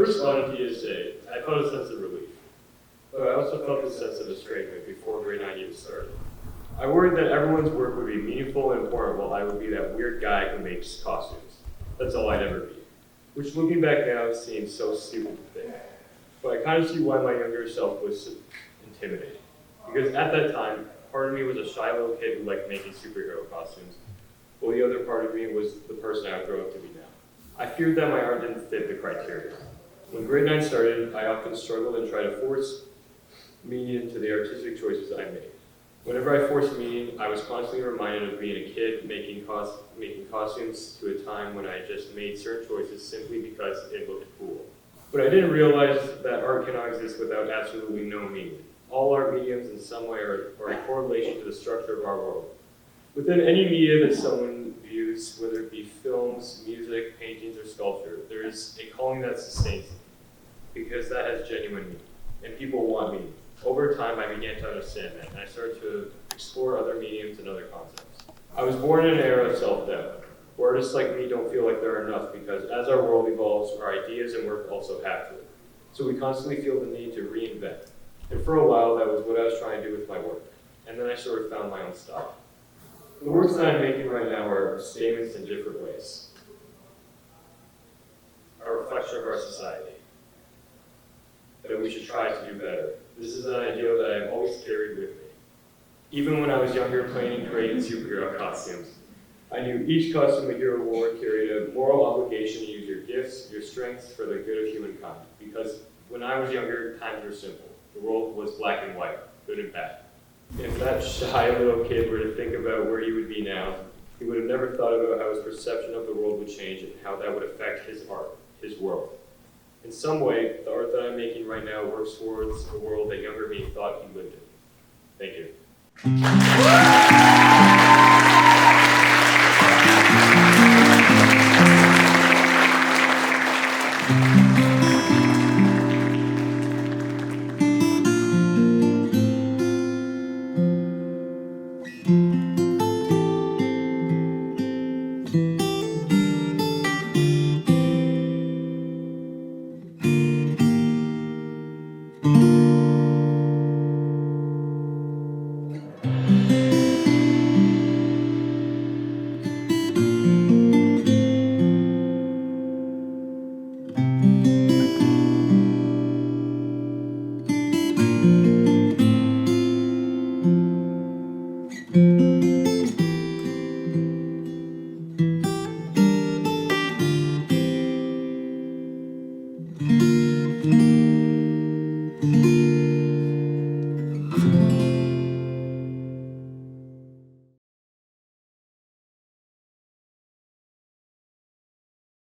first on PSA, I felt a sense of relief, but I also felt a sense of estrangement before grade 9 even started. I worried that everyone's work would be meaningful and important while I would be that weird guy who makes costumes. That's all I'd ever be. Which, looking back now, seems so stupid to think. But I kind of see why my younger self was intimidating. Because at that time, part of me was a shy little kid who liked making superhero costumes, while the other part of me was the person I would grow up to be now. I feared that my art didn't fit the criteria. When grade 9 started, I often struggled and tried to force meaning into the artistic choices I made. Whenever I forced meaning, I was constantly reminded of being a kid making costumes to a time when I just made certain choices simply because it looked cool. But I didn't realize that art cannot exist without absolutely no meaning. All art mediums in some way are a correlation to the structure of our world. Within any media that someone views, whether it be films, music, paintings, or sculpture, there is a calling that sustains them, because that has genuine meaning, and people want meaning. Over time, I began to understand that, and I started to explore other mediums and other concepts. I was born in an era of self-doubt, where artists like me don't feel like they're enough, because as our world evolves, our ideas and work also have to. So we constantly feel the need to reinvent. And for a while, that was what I was trying to do with my work. And then I sort of found my own style. The works that I'm making right now are statements in different ways. A reflection of our society. That we should try to do better. This is an ideal that I've always carried with me. Even when I was younger playing and creating superhero costumes, I knew each costume a hero wore carried a moral obligation to use your gifts, your strengths for the good of humankind. Because when I was younger, times were simple. The world was black and white, good and bad. If that shy little kid were to think about where he would be now, he would have never thought about how his perception of the world would change and how that would affect his art, his world. In some way, the art that I'm making right now works towards a world that younger me thought he lived in. Thank you.